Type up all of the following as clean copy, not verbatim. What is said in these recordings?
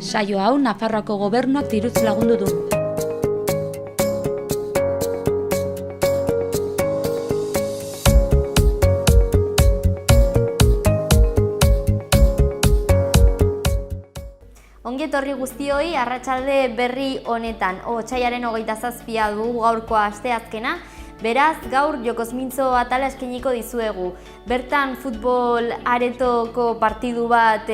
Saio hau Nafarroako gobernuak diruz lagundu du. Ongi etorri guztioi, arratsalde berri honetan. Otsailaren 27 dugu gaurko asteazkena. Beraz, gaur Jokoz Mintzo atala eskainiko dizuegu. Bertan futbol aretoko partidu bat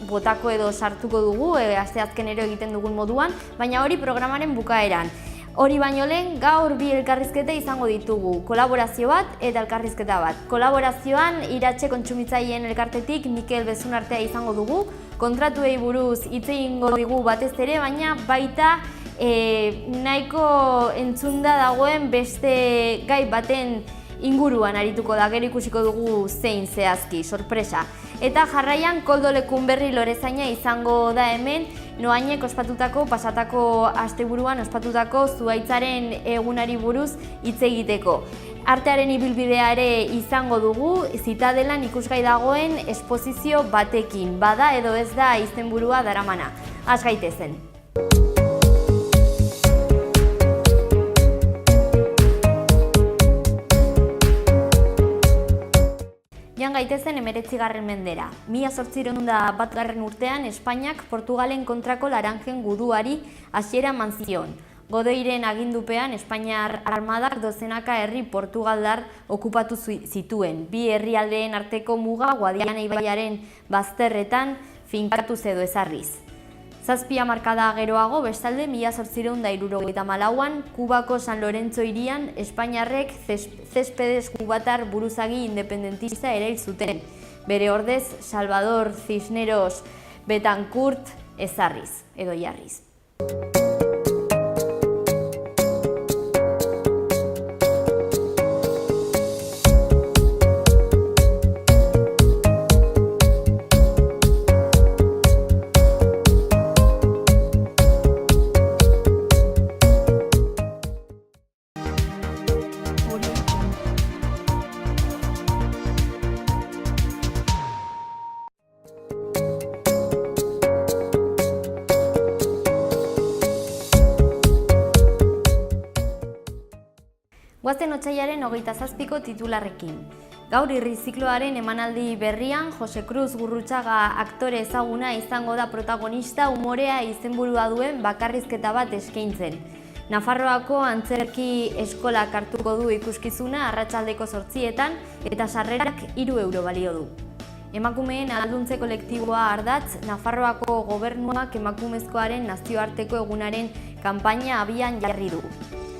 botako edo sartuko dugu, asteazkenero egiten dugun moduan, baina hori programaren bukaeran. Hori baino lehen, gaur bi elkarrizketa izango ditugu, kolaborazio bat eta elkarrizketa bat. Kolaborazioan, Iratxe Kontsumitzaileen elkartetik Mikel Bezunartea izango dugu, kontratuei buruz hitz egingo digu batez ere, baina baita nahiko entzunda dagoen beste gai baten inguruan arituko da, gero ikusiko dugu zein zehazki, sorpresa. Eta jarraian Koldo Lekunberri Lorezaina izango da hemen, noainek ospatutako, pasatako asteburuan ospatutako zuhaitzaren egunari buruz hitz egiteko. Artearen ibilbidea ere izango dugu, Zitadelan ikusgai dagoen esposizio batekin, bada edo ez da izenburua daramana. Has gaitezen. Joan gaitezen 19. mendera. 1801 urtean Espainiak Portugalen kontrako Laranjen guduari hasiera eman zion. Godoiren agindupean Espainiar armadak dozenaka herri portugaldar okupatu zituen. Bi herrialdeen arteko muga Guadiana ibaiaren bazterretan finkatu edo ezarriz. 7 hamarkada geroago, bestalde 1874an, Kubako San Lorenzo hirian Espainiarrek Céspedes kubatar buruzagi independentista erail zuten. Bere ordez, Salvador Cisneros Betancourt ezarriz edo jarriz. Goazen otsailaren 27ko titularrekin. Gaur irrizikloaren emanaldi berrian, Jose Cruz Gurrutxaga aktore ezaguna izango da protagonista umorea izenburua duen bakarrizketa bat eskaintzen. Nafarroako antzerki eskolak hartuko du ikuskizuna arratsaldeko 8etan eta sarrerak 3 euro balio du. Emakumeen ahalduntze kolektiboa ardatz, Nafarroako gobernuak emakumezkoaren nazioarteko egunaren kanpaina abian jarri du.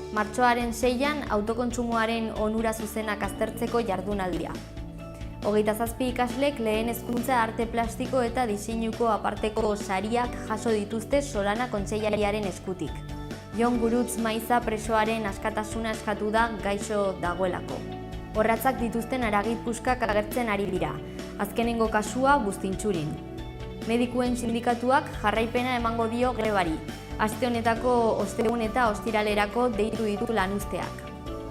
Martxoaren 6an autokontsumoaren onura zuzenak aztertzeko jardunaldia. 27 ikaslek lehen hezkuntza arte plastiko eta diseinuko aparteko sariak jaso dituzte Solana kontseilariaren eskutik. Jon Gurutz Maiza presoaren askatasuna eskatu da gaixo dagoelako. Orratzak dituzten haragit puskak agertzen ari dira. Azkenengo kasua Buztintxurin. Medikuen sindikatuak jarraipena emango dio grebari. Aste honetako ostegun eta ostiralerako deitu ditu lanuzteak.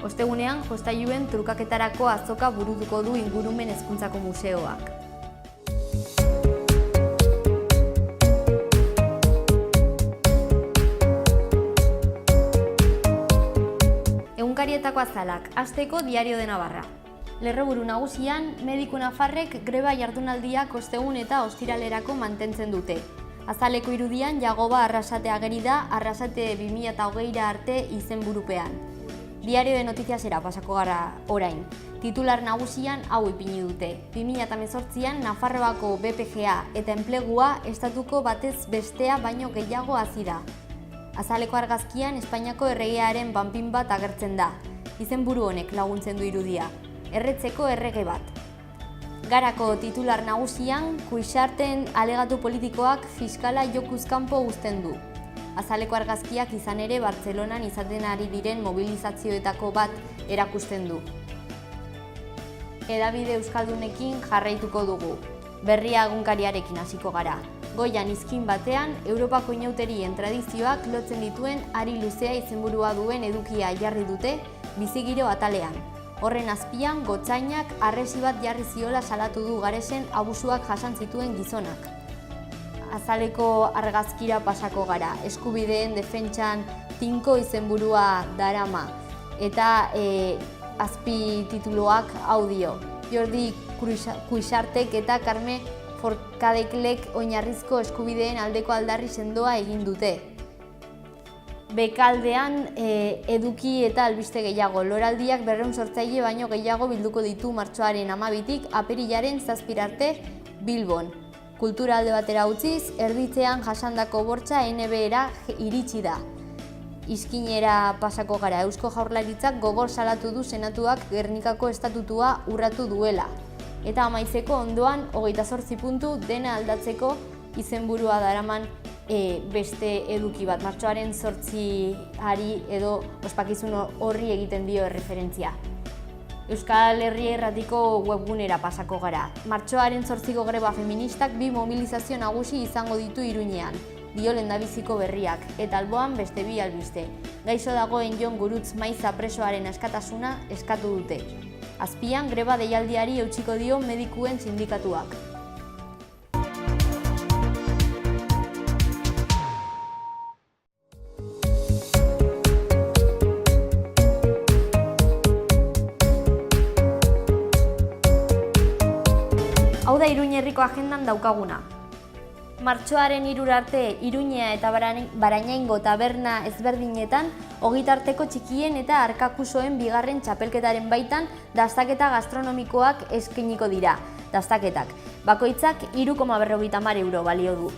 Ostegunean, jostailuen trukaketarako azoka burutuko du Ingurumen Hezkuntzako Museoak. Egunkarietako azalak, hasteko Diario de Navarra. Lerroburu nagusian, mediku nafarrek greba jardunaldiak ostegun eta ostiralerako mantentzen dute. Azaleko irudian, Jagoba Arrasate ageri da, Arrasate 2020 arte izenburupean. Diario de Notiziasera pasako gara orain. Titular nagusian hau ipini dute. 2018an Nafarroako BPGA eta enplegua estatuko batez bestea baino gehiago hazi da. Azaleko argazkian Espainiako erregearen banpin bat agertzen da. Izenburu honek laguntzen du irudia. Erretzeko errege bat. Garako titular nagusian, Kuixarten alegatu politikoak fiskala jokuz kanpo uzten du. Azaleko argazkiak izan ere Bartzelonan izaten ari diren mobilizazioetako bat erakusten du. Hedabide euskaldunekin jarraituko dugu. Berria egunkariarekin hasiko gara. Goian izkin batean, Europako inauterien tradizioak lotzen dituen ari luzea izenburua duen edukia jarri dute bizigiro atalean. Horren azpian, gotzainak harresi bat jarri ziola salatu du Garesen abusuak jasan zituen gizonak. azaleko argazkira pasako gara. Eskubideen defentsan tinko izenburua darama. Eta azpi tituluak audio. Jordi Cuixartek eta Carme Forcadeklek oinarrizko eskubideen aldeko aldarri sendoa egin dute. Bekaldean eduki eta albiste gehiago. Loraldiak 200 sortzaile baino gehiago bilduko ditu martxoaren 12tik apirilaren 7 arte Bilbon. Kultura alde batera utziz, erditzean jasandako bortxa NBA-era iritsi da. Iskinera pasako gara. Eusko Jaurlaritzak gogor salatu du Senatuak Gernikako estatutua urratu duela. Eta amaitzeko ondoan 28 puntu dena aldatzeko izenburua daraman beste eduki bat. Martxoaren 8ari edo ospakizun horri egiten dio erreferentzia. Euskal Herria Irratiko webgunera pasako gara. Martxoaren 8ko greba feministak 2 mobilizazio nagusi izango ditu Iruñean. Dio lehendabiziko berriak, eta alboan beste 2 albiste. Gaixo dagoen Jon Gurutz Maiza presoaren askatasuna eskatu dute. Azpian greba deialdiari eutsiko dio medikuen sindikatuak. Hau da Iruña herriko agendan daukaguna. Martxoaren 3 arte Iruña eta Barañaingo taberna ezberdinetan ogitarteko txikien eta arkakusoen bigarren txapelketaren baitan dastaketa gastronomikoak eskainiko dira. Dastaketak bakoitzak 3,50 euro balio du.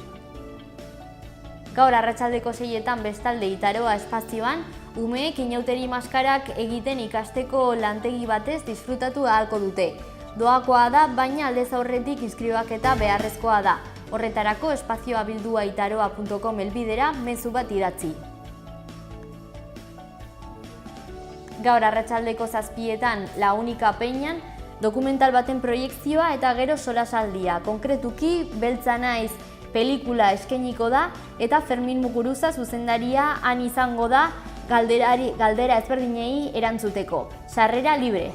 Gaur arratsaldeko 6etan bestalde Itaroa espazioan umeek inauteri maskarak egiten ikasteko lantegi batez disfrutatu ahalko dute. Doakoa da, baina aldez aurretik inskribaketa beharrezkoa da. Horretarako espazioa bildua itaroa.com helbidera mezu bat idatzi. Gaur arratsaldeko 7etan La Única Peñan dokumental baten proiekzioa eta gero solasaldia. Konkretuki Beltza naiz pelikula eskainiko da eta Fermin Muguruza zuzendaria han izango da galdera ezberdinei erantzuteko. Sarrera libre.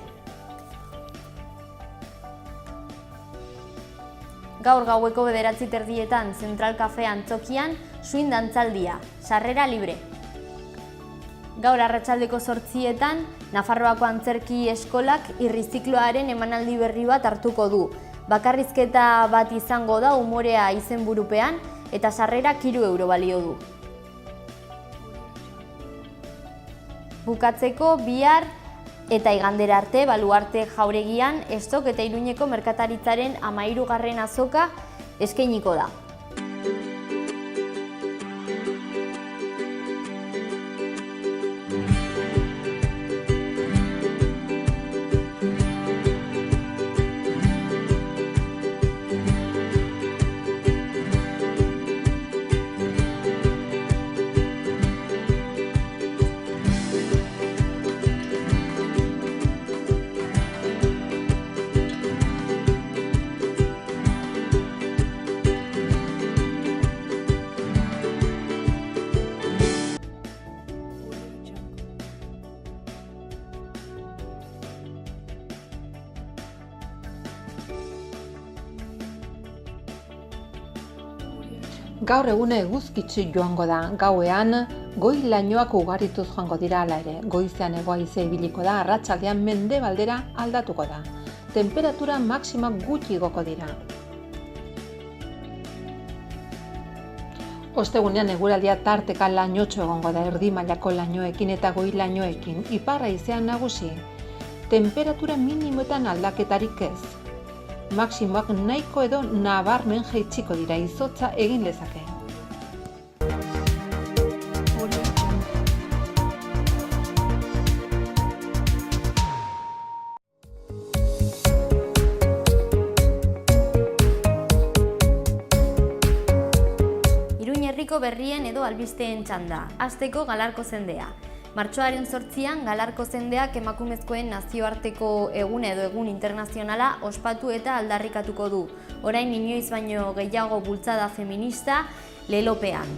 Gaur gaueko 9:30 Zentral Cafe Antzokian swing dantzaldia, sarrera libre. Gaur arratsaldeko 8etan Nafarroako Antzerki Eskolak irrizikloaren emanaldi berri bat hartuko du. Bakarrizketa bat izango da umorea izenburupean eta sarrerak 3 euro balio du. Bukatzeko bihar eta igandera arte Baluarte jauregian Estok eta Iruñeko merkataritzaren 13. azoka eskainiko da. Gaur egune eguzkitsu joango da, gauean goi lainoak ugarituz joango dira hala ere. Goizean hego-haizea ibiliko da, arratsaldean mendebaldera aldatuko da. Temperatura maksimoak gutxi igoko dira. Ostegunean eguraldia tarteka lainotxo egongo da, erdi mailako lainoekin eta goi lainoekin, ipar-haizean nagusi. Temperatura minimoetan aldaketarik ez. Maksimoak nahiko edo nabarmen jaitsiko dira, izotza egin lezake. Iruña herriko berrien edo albisteen txanda. Hasteko Galarko zendea. Martxoaren 8an Galarko zendeak emakumezkoen nazioarteko eguna edo egun internazionala ospatu eta aldarrikatuko du. Orain inoiz baino gehiago bultzada feminista lelopean.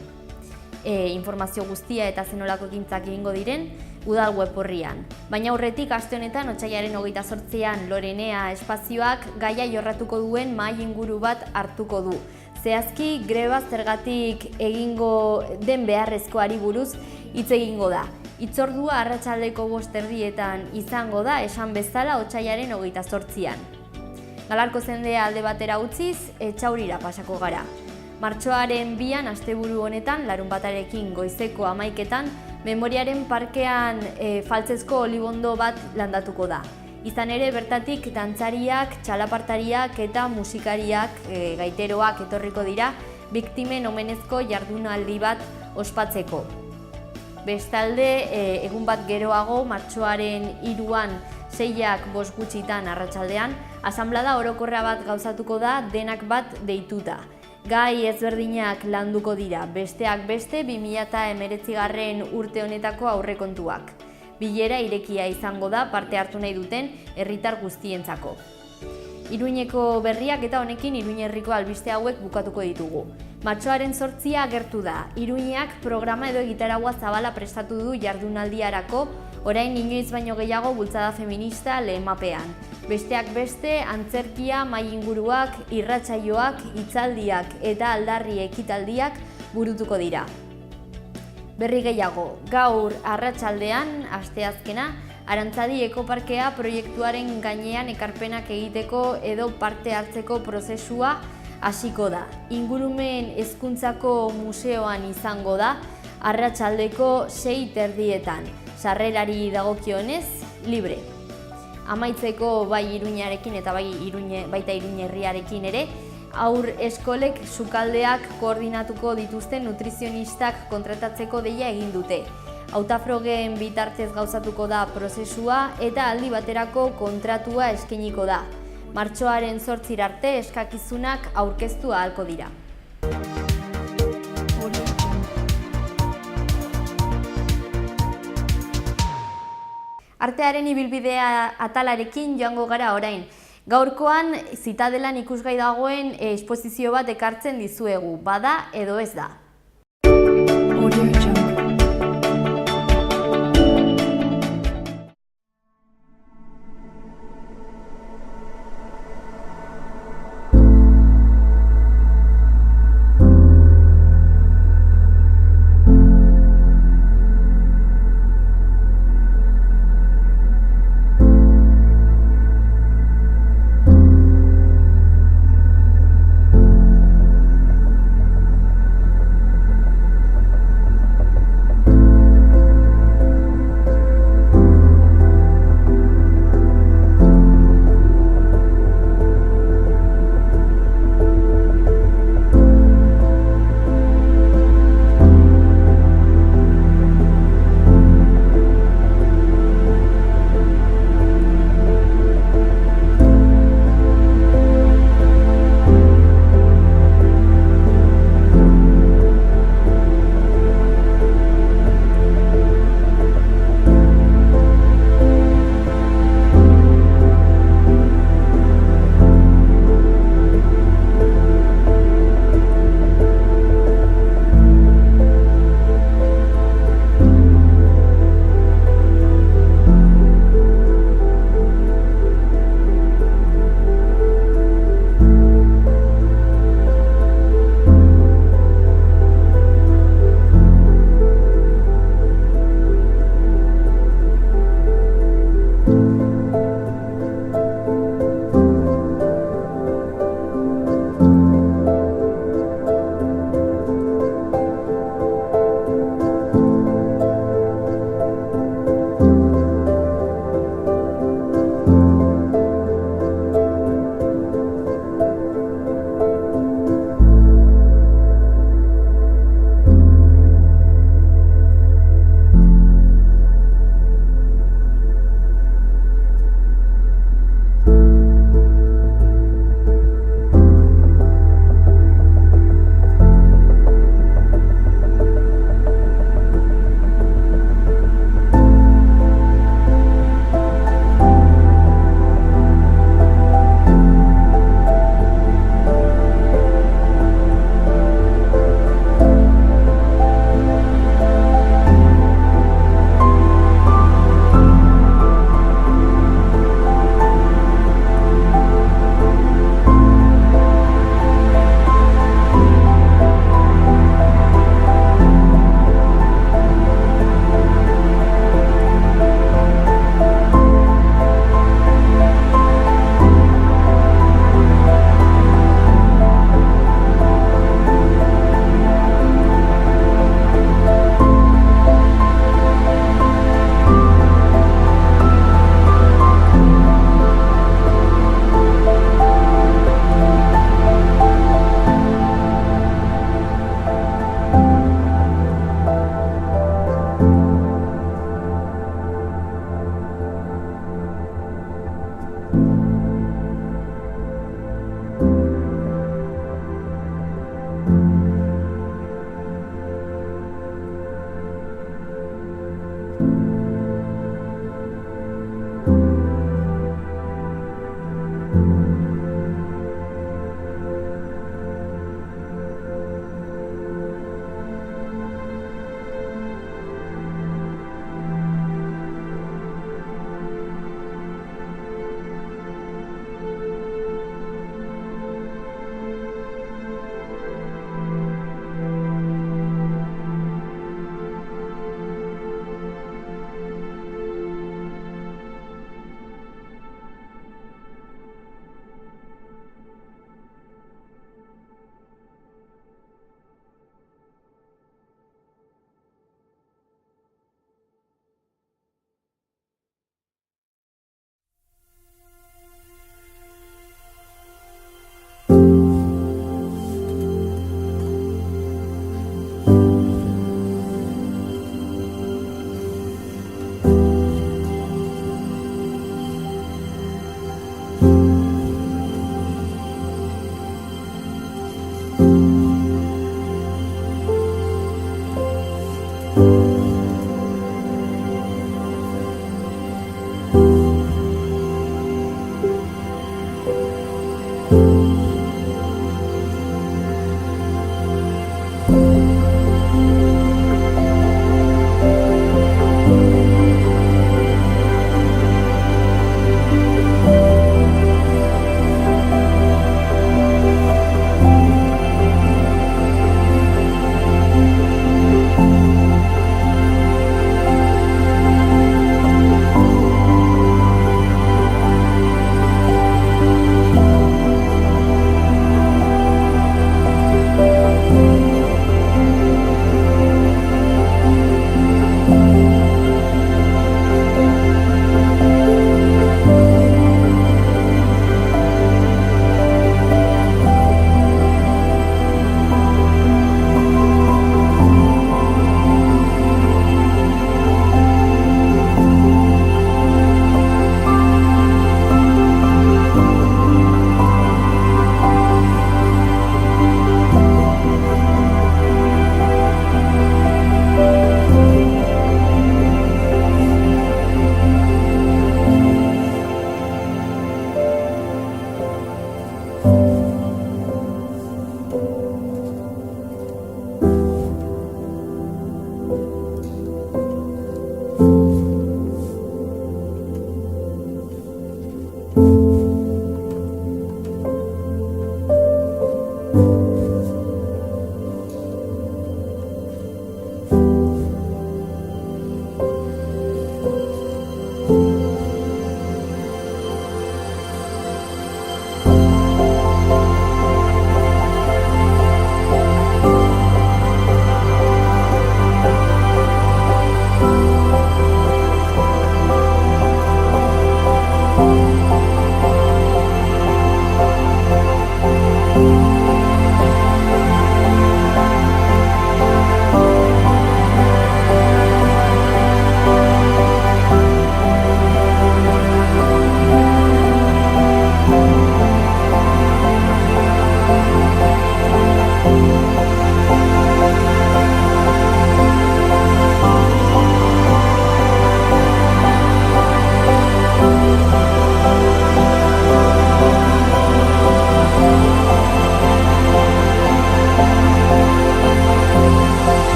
Informazio guztia eta zenolako ekintzak egingo diren udal web orrian. Baina aurretik aste honetan otsailaren 28an Lorenea espazioak gaia jorratuko duen mahai inguru bat hartuko du. Zehazki, greba zergatik egingo den beharrezkoari buruz hitz egingo da. Hitzordua arratsaldeko 5:00 izango da, esan bezala otsailaren 28an. Galarko zendea alde batera utziz, Etxaurira pasako gara. Martxoaren 2an, asteburu honetan, larunbatarekin goizeko 11etan, Memoriaren parkean faltzezko olibondo bat landatuko da. Izan ere, bertatik dantzariak, txalapartariak eta musikariak, gaiteroak etorriko dira, biktimen omenezko jardunaldi bat ospatzeko. Bestalde, egun bat geroago, martxoaren 3an, 6:05 arratsaldean, asanblada orokorra bat gauzatuko da denak bat deituta. Gai ezberdinak landuko dira, besteak beste 2019 urte honetako aurrekontuak. Bilera irekia izango da parte hartu nahi duten herritar guztientzako. Iruñeko berriak eta honekin Iruñe herriko albiste hauek bukatuko ditugu. Martxoaren 8a agertu da. Iruñeak programa edo egitaragua zabala prestatu du jardunaldiarako, orain inoiz baino gehiago bultzada feminista lehemapean. Besteak beste, antzerkia, mahai inguruak, irratsaioak, hitzaldiak eta aldarri ekitaldiak burutuko dira. Berri gehiago, gaur arratsaldean, asteazkena, Arantzadi Ekoparkea proiektuaren gainean ekarpenak egiteko edo parte hartzeko prozesua hasiko da. Ingurumen hezkuntzako museoan izango da, arratsaldeko 6:30. Sarrerari dagokionez, libre. Amaitzeko bai Iruñarekin eta baita Iruñe herriarekin ere, haur eskolek sukaldeak koordinatuko dituzten nutrizionistak kontratatzeko deia egin dute. Hautafrogen bitartez gauzatuko da prozesua eta aldi baterako kontratua eskainiko da. Martxoaren 8 arte eskakizunak aurkeztu ahalko dira. Artearen ibilbidea atalarekin joango gara orain. Gaurkoan Zitadelan ikusgai dagoen esposizio bat ekartzen dizuegu, bada edo ez da.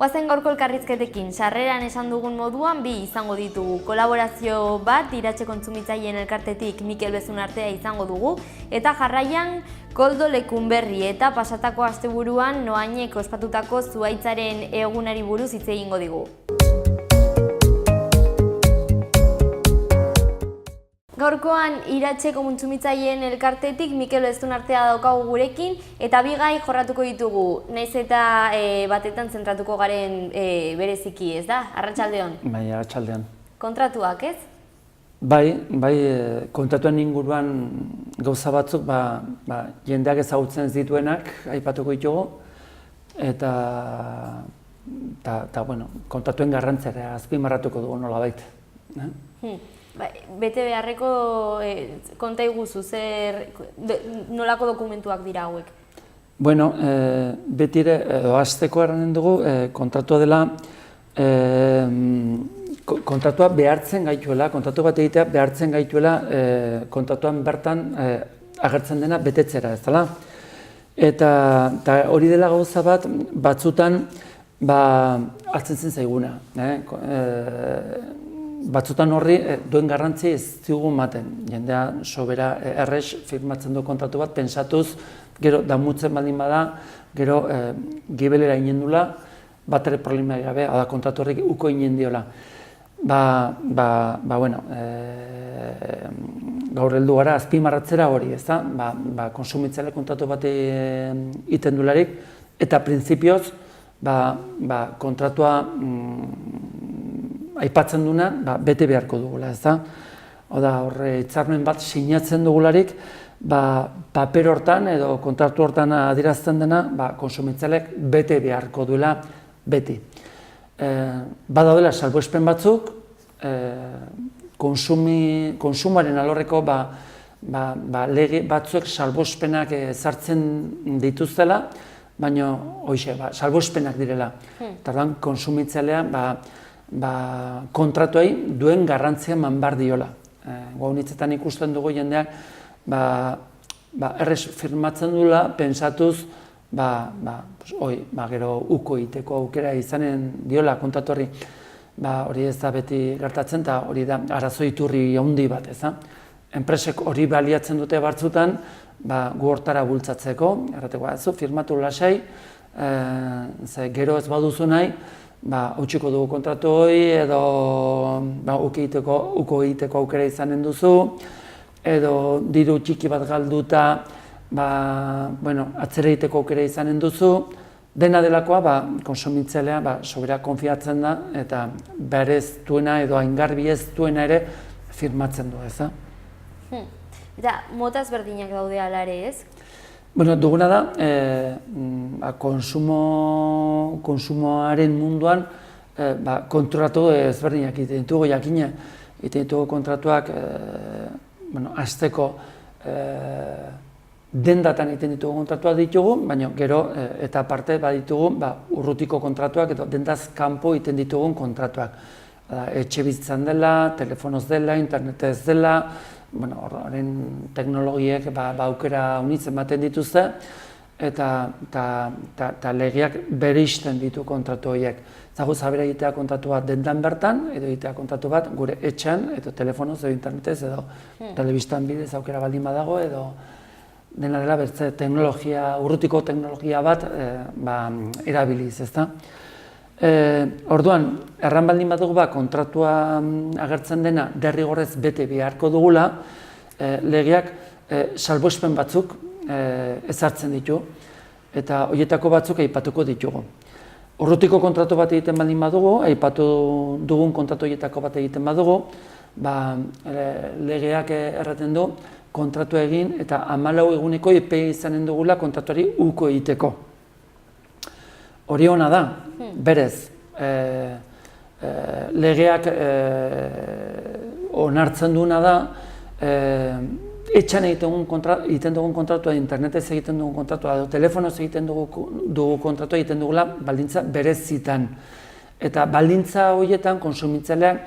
Goazen gaurko elkarrizketekin, sarreran esan dugun moduan bi izango ditugu. Kolaborazio bat Iratxe kontsumitzaileen elkartetik Mikel Bezunartea izango dugu, eta jarraian Koldo Lekunberri eta pasatako asteburuan Noainek ospatutako zuhaitzaren egunari buruz hitz egingo digu. Gaurkoan Iratxe kontsumitzaileen elkartetik Mikel Bezunartea daukagu gurekin, eta bi gai jorratuko ditugu, nahiz eta batetan zentratuko garen bereziki, ez da? Arratsaldeon. Bai, arratsaldeon. Kontratuak, ez? Bai, kontratuen inguruan gauza batzuk jendeak ezagutzen ez dituenak aipatuko ditugu, eta kontratuen garrantzia azpimarratuko dugu nolabait. Bete beharreko konta iguzu, nolako dokumentuak dira hauek? Bueno, beti ere, hasteko erranen dugu, kontratua dela, kontratua behartzen gaituela, kontratu bat egitea behartzen gaituela kontratuan bertan agertzen dena betetzera, ez dela. Eta hori dela gauza bat, batzutan hartzen zen zaiguna. Batzutan horri duen garrantzi ez diogu ematen. Jendea sobera errez firmatzen du kontratu bat, pentsatuz, gero damutzen baldin bada, gero gibelera inen dula, bat ere problema gabe, hau da kontratu horrek uko inen diola. Gaur heldu gara azpimarratzera hori, ez da? Konsumitzaileak kontratu bat egiten dularik, eta printzipioz, kontratua aipatzen duna, bete beharko dugula, ez da? Oda, horre, hitzarmen bat sinatzen dugularik, paper hortan edo kontratu hortan adierazten dena, konsumitzaileak bete beharko duela beti. Badaudela salbuespen batzuk, konsumoaren alorreko lege batzuek salbuespenak sartzen dituztela, baina hoxe, salbuespenak direla. Tardan, konsumitzailea kontratuei duen garrantzia eman behar diola. Gaunitzetan ikusten dugu jendeak errez firmatzen duela, pentsatuz, gero uko egiteko aukera izanen diola kontratu horri. Hori ez da beti gertatzen, eta hori da arazo iturri handi bat, ez da? Enpresek hori baliatzen dute batzutan, gu hortara bultzatzeko, errateko, firmatu lasai, gero ez baduzu nahi, hautsiko dugu kontratu hori, edo uko egiteko aukera izanen duzu, edo diru txiki bat galduta atzera egiteko aukera izanen duzu. Dena delakoa, konsumitzailea sobera konfiatzen da, eta behar ez duena edo haingarbi ez duena ere firmatzen du, ez da? Eta mota ezberdinak daude ala ere, ez? Duguna da, konsumoaren munduan kontratu ezberdinak egiten ditugu, jakina, egiten ditugu kontratuak hasteko dendatan egiten ditugu kontratuak ditugu, baina gero eta aparte baditugu urrutiko kontratuak edo dendaz kanpo egiten ditugun kontratuak. Etxe bizitzan dela, telefonoz dela, internetez dela, horren teknologiek aukera unitzen baten dituzte, eta legeak bereizten ditu kontratu horiek. Zagu zabera egitea kontratu bat dendan bertan, edo egitea kontratu bat gure etxean, edo telefonoz, edo internetez, edo telebistan bidez aukera baldin badago, edo dena dela bertze teknologia, urrutiko teknologia bat erabiliz, ezta? Orduan, erran baldin badugu kontratua agertzen dena derrigorrez bete beharko dugula, legeak salbuespen batzuk ezartzen ditu, eta horietako batzuk aipatuko ditugu. Urrutiko kontratu bat egiten baldin badugu, aipatu dugun kontratu horietako bat egiten badugu, legeak erraten du kontratu egin eta 14 eguneko epe izanen dugula kontratuari uko egiteko. Hori ona da, berez, legeak onartzen duena da, etxan egiten dugun kontratua, internetez egiten dugun kontratua, telefonoz egiten dugu kontratua egiten dugula baldintza berezitan. Eta baldintza horietan konsumitzaileak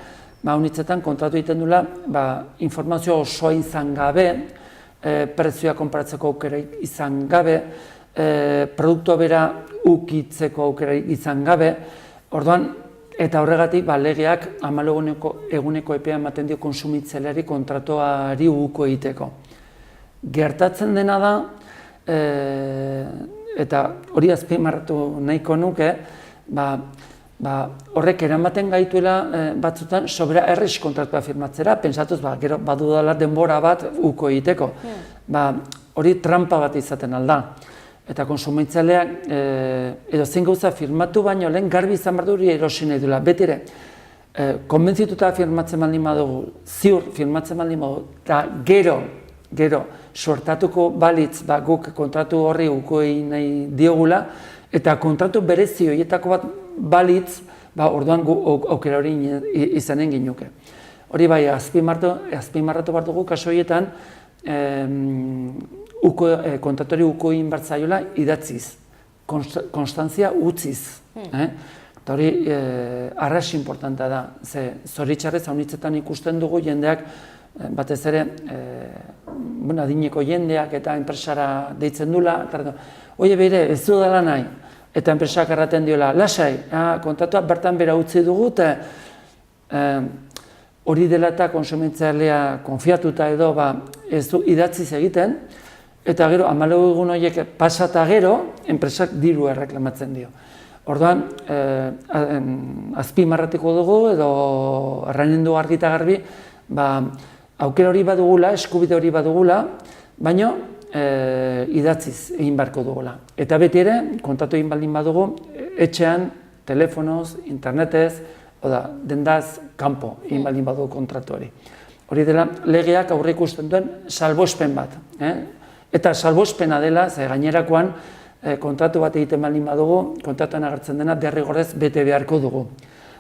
honitzetan kontratu egiten duela informazio osoa izan gabe, prezioa konparatzeko aukera izan gabe, produktua bera ukitzeko aukera izan gabe, Orduan, eta horregatik legeak 14 eguneko epea ematen dio kontsumitzaileari kontratuari uko egiteko. Gertatzen dena da, eta hori azpimarratu nahiko nuke, horrek eramaten gaituela batzutan sobera errez kontratua firmatzera, pentsatuz gero badudala denbora bat uko egiteko. Hori trampa bat izaten alda. Eta konsumitzaileak edo zein gauza firmatu baino lehen garbi izan behar du hori erosi nahi duela. Beti ere, konbentzituta firmatzen baldin badugu, ziur firmatzen baldin badugu, eta gero sortatuko balitz guk kontratu horri uko egin nahi diogula, eta kontratu berezi horietako bat balitz, orduan gu aukera hori izanen ginuke. Hori bai, azpimarratu behar dugu kaso horietan, kontratuari uko egin behar zaiola idatziz, konstantzia utziz. Eta hori arras importantea da, ze zoritxarrez haunitzetan ikusten dugu jendeak, batez ere, adineko jendeak eta enpresara deitzen dula, oie beire, ez du dela nahi, eta enpresak erraten diola, lasai, kontratua bertan bera utzi dugu, hori dela eta konsumitzailea konfiatuta edo ez du idatziz egiten, eta gero, 14 egun horiek pasata gero, enpresak diru erreklamatzen dio. Orduan, azpimarratiko dugu, edo erranen du argi eta garbi, aukera hori badugula, eskubide hori badugula, baina idatziz egin beharko dugula. Eta beti ere, kontatu egin baldin badugu, etxean, telefonoz, internetez, dendaz, kanpo egin baldin badugu kontratu hori. Hori dela, legeak aurre ikusten duen salbuespen bat. Eta salbuespena dela, ze gainerakoan, kontratu bat egiten baldin badugu, kontratuan agertzen dena derrigorrez bete beharko dugu.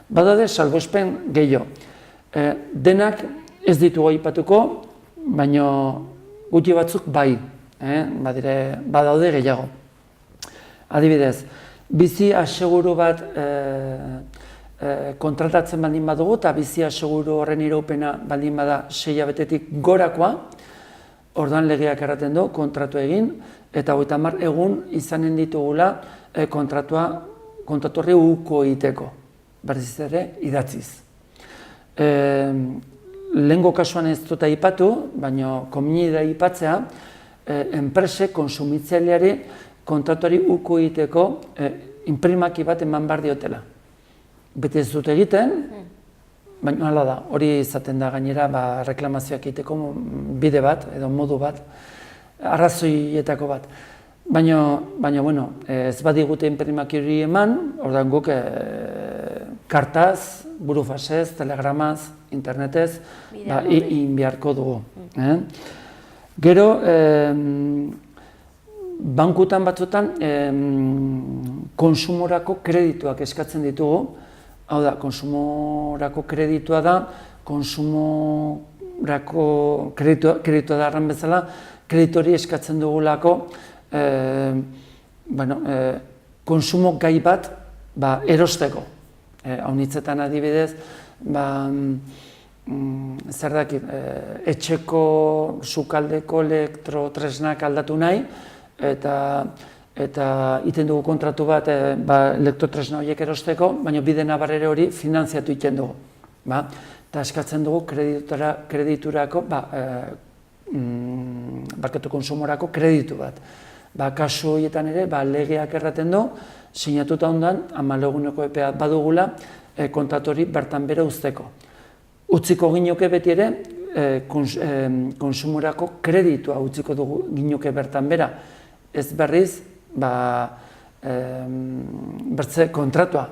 Badaude salbuespen gehiago. Denak ez ditugu aipatuko, baina gutxi batzuk bai, badaude gehiago. Adibidez, bizi aseguru bat kontratatzen baldin badugu, eta bizi aseguru horren iraupena baldin bada 6 hilabetetik gorakoa, orduan legeak erraten du kontratu egin, eta 30 egun izanen ditugula kontratu horri uko egiteko, berriz ere idatziz. Lehengo kasuan ez dut aipatu, baina komeni da aipatzea, enpresek konsumitzaileari kontratuari uko egiteko inprimaki bat eman behar diotela. Beti ez dut egiten, baina hala da, hori izaten da gainera reklamazioak egiteko bide bat, edo modu bat, arrazoietako bat. Baina, bueno, ez badigute inprimaki hori eman, ordan guk kartaz, burufasez, telegramaz, internetez, egin beharko dugu. Gero, bankutan batzutan konsumorako kredituak eskatzen ditugu. Hau da, konsumorako kreditua da, konsumorako kreditua da arran bezala, kreditori eskatzen dugulako konsumo gai bat erosteko. Haunitzetan adibidez, zer dakit, etxeko sukaldeko elektrotresnak aldatu nahi, eta iten dugu kontratu bat elektrotresna horiek erosteko, baina bide nabarrere hori finantziatu iten dugu. Eta eskatzen dugu krediturako, barkatu konsumorako kreditu bat. Kasu horietan ere, legeak erraten du, sinatuta ondan, 14 eguneko epea badugula, kontratu hori bertan bere uzteko. Utziko ginuke beti ere, konsumorako kreditua utziko dugu ginuke bertan bera. Ez berriz, bertze kontratua,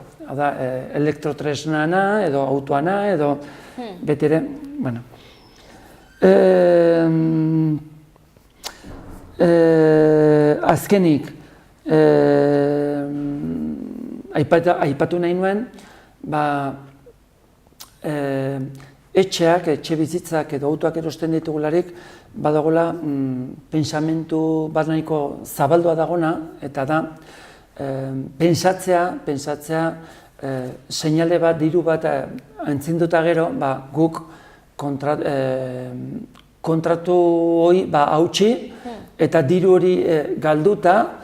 elektrotresnana, edo autoana, edo beti ere, bueno. Azkenik, aipatu nahi nuen, etxeak, etxe bizitzak edo autoak erosten ditugularik, badagoela pentsamentu bat nahiko zabaldua dagona, eta da, pentsatzea, seinale bat, diru bat entzinduta gero, guk kontratu hori hautsi, eta diru hori galduta,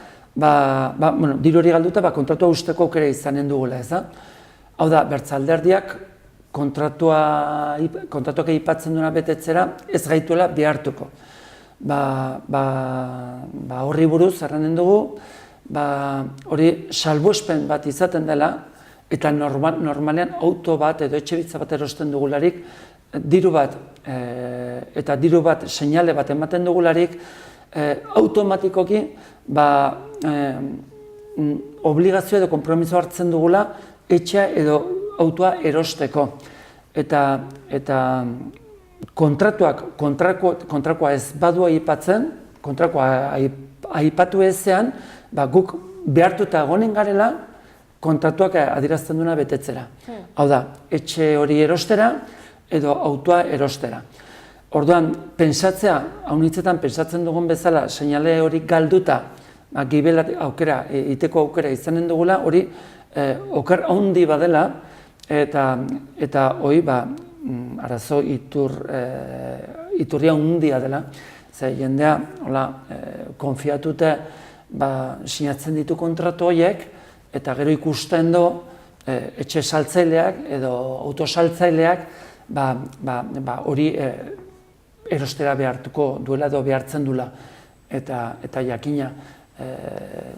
kontratua usteko aukera izanen dugula, ez da? Hau da, bertzalderdiak kontratuak aipatzen duena betetzera ez gaituela behartuko. Horri buruz erranen dugu, hori salbuespen bat izaten dela, eta normalean auto bat edo etxebizitza bat erosten dugularik, diru bat eta diru bat seinale bat ematen dugularik, automatikoki obligazio edo konpromiso hartzen dugula etxea edo autoa erosteko. Eta kontrakoa ez badu aipatzen, kontrakoa aipatu ezean, guk behartuta egonen garela kontratuak adierazten duena betetzera. Hau da, etxe hori erostera edo autoa erostera. Orduan, pentsatzea, haunitzetan pentsatzen dugun bezala, seinale hori galduta, gibela aukera, iteko aukera izanen dugula, hori oker handi badela, eta hori arazo iturria handia dela, ze jendea konfiatute sinatzen ditu kontratu horiek, eta gero ikusten du etxe saltzaileak edo autosaltzaileak hori erostera behartuko duela edo behartzen dula. Eta jakina,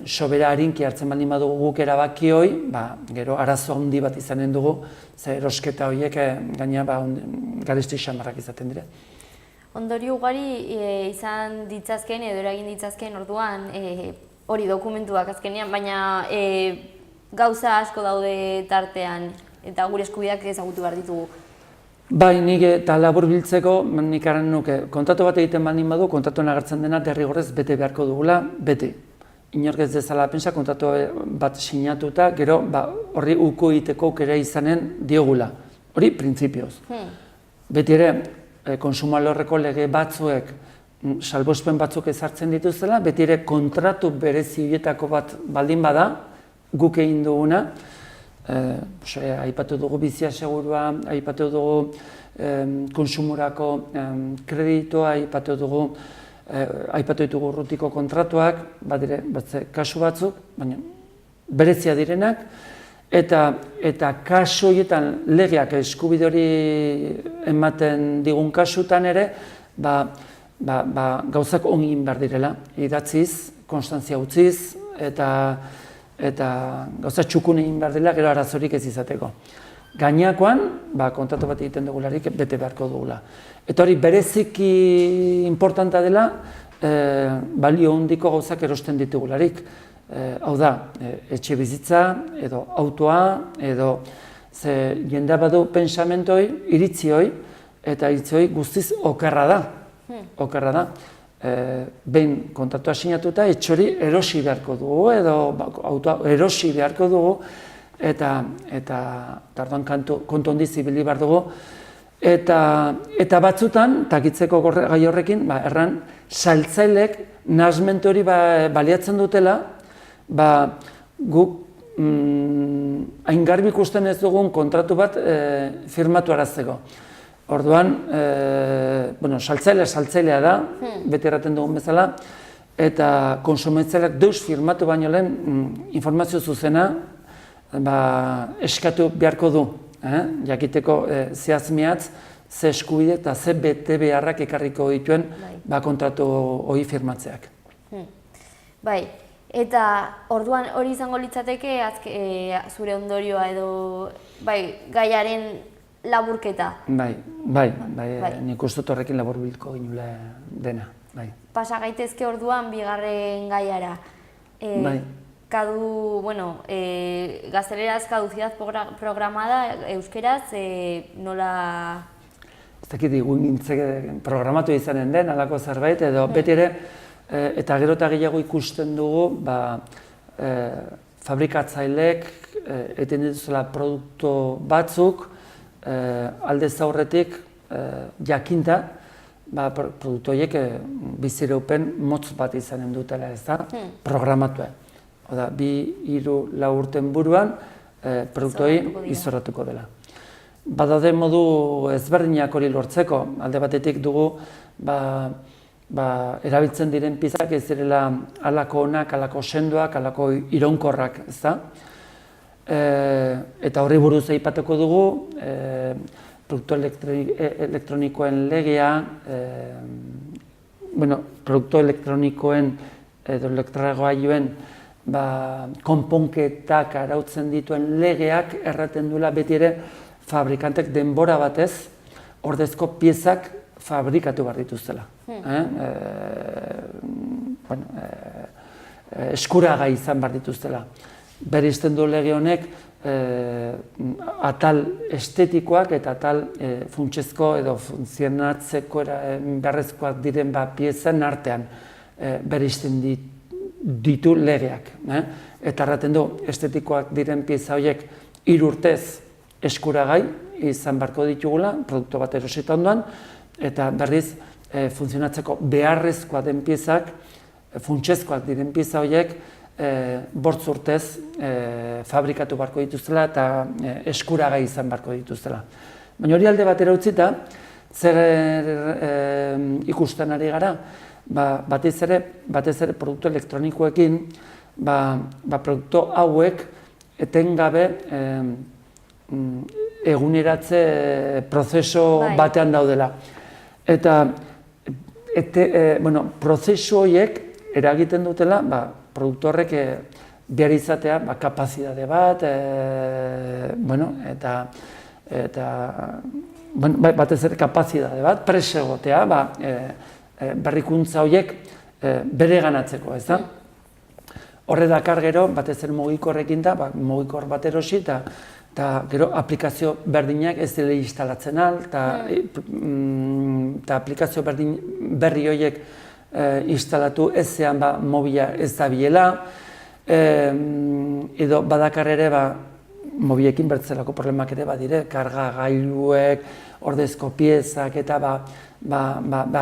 sobera harinki hartzen baldin badugu guk erabaki hori, gero arazo handi bat izanen dugu, ze erosketa horiek gaina garesti xamarrak izaten dire. Ondorio ugari izan ditzazken edo eragin ditzazken orduan hori dokumentuak azkenean, baina gauza asko daude tartean eta gure eskubideak ezagutu behar ditugu. Bai, nik eta labur biltzeko, nik aran nuke, kontratu bat egiten baldin badu, kontratuan agertzen dena derrigorrez bete beharko dugula, bete. Inork ez dezala pentsa, kontratu bat sinatuta, gero horri uko egiteko aukera izanen diogula. Hori, printzipioz. Beti ere, kontsumo alorreko lege batzuek, salbuespen batzuk ezartzen dituzela, beti ere kontratu berezi horietako bat baldin bada, guk egin duguna, aipatu dugu bizia segurua, aipatu dugu konsumorako kreditua, aipatu ditugu urrutiko kontratuak, badire kasu batzuk, baina berezia direnak, eta kasu horietan legeak eskubide hori ematen digun kasutan ere, gauzak ongin behar direla, idatziz, konstantzia utziz, eta gauza txukun egin behar dela, gero arazorik ez izateko. Gainakoan, kontratu bat egiten dugularik bete beharko dugula. Eta hori bereziki importanta dela, balio handiko gauzak erosten ditugularik. Hau da, etxe bizitza, edo autoa, edo jendea badu pensamentoi, iritzio eta iritzio guztiz okerra da. Okerra da. Behin kontratua sinatuta, etxori erosi beharko dugu, edo autoa erosi beharko dugu, eta orduan kontu handiz ibili behar dugu. Eta batzutan, takitzeko gai horrekin, erran, saltzailek nahasmentu hori baliatzen dutela, guk hain garbi ikusten ez dugun kontratu bat firmatu arazteko. Orduan, saltzailea da, beti erraten dugun bezala, eta konsumitzaileak deus firmatu baino lehen informazio zuzena eskatu beharko du, jakiteko zehazmiatz, ze eskubide eta ze bete beharrak ekarriko dituen kontratu hori firmatzeak. Bai, eta orduan hori izango litzateke zure ondorioa edo gaiaren laburketa. Bai, nik uste dut horrekin laburbilko ginula dena. Pasa gaitezke orduan bigarren gaiara. Gazteleraz caducidad programada, euskeraz nola... Ez dakit programatu izanen den, alako zerbait, edo beti ere, eta gero eta gehiago ikusten dugu, fabrikatzaileek eten dituzela produktu batzuk, aldez aurretik jakinta, produktu horiek biziraupen motz bat izanen dutela, ez da, programatua. Oda, 2-3 urten buruan, produktu hori izorratuko dela. Badaude modu ezberdinak hori lortzeko, alde batetik dugu erabiltzen diren piezak ez direla halako onak, halako sendoak, halako iraunkorrak, ez da? Eta horri buruz aipatuko dugu, produktu elektronikoen legea, produktu elektronikoen edo elektrogailuen konponketak arautzen dituen legeak erraten duela beti ere fabrikantek denbora batez ordezko piezak fabrikatu behar dituztela. Eskuragai izan behar dituztela. Bereizten du lege honek atal estetikoak eta atal funtsezko edo funtzionatzeko beharrezkoak diren piezan artean bereizten ditu legeak. Eta erraten du estetikoak diren pieza horiek 3 urtez eskuragai izan beharko ditugula, produktu bat erosita ondoan, eta berriz funtzionatzeko beharrezkoa den piezak, funtsezkoak diren pieza horiek 5 urtez fabrikatu beharko dituztela eta eskuragai izan beharko dituztela. Baina hori alde batera utzita, zer ikusten ari gara, batez ere produktu elektronikoekin, produktu hauek etengabe eguneratze prozesu batean daudela. Eta prozesu horiek eragiten dutela produktu horrek behar izatea kapazitate bat, eta batez ere kapazitate bat, presegotea, berrikuntza horiek bereganatzeko, ez da? Horre dakar gero, batez ere mugikorrekin da, mugikor bat erosi, eta gero aplikazio berdinak ez dela instalatzen al, eta aplikazio berri horiek instalatu ezean mobila ez da biela, edo badakar ere mobilekin bertzelako problemak ere badire, karga gailuek, ordezko piezak eta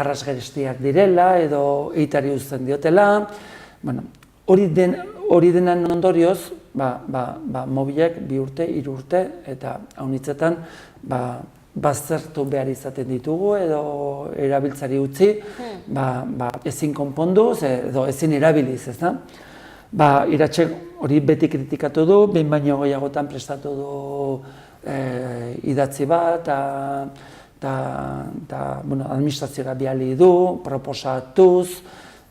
arrasgerestiak direla edo eitari uzten diotela. Hori denan ondorioz, mobilek 2 urte, 3 urte eta haunitzetan baztertu behar izaten ditugu edo erabiltzari utzi, ezin konpondu edo ezin erabiliz, ez da? Iratxek hori beti kritikatu du, behin baino gehiagotan prestatu du idatzi bat, eta administrazioa bidali du, proposatuz,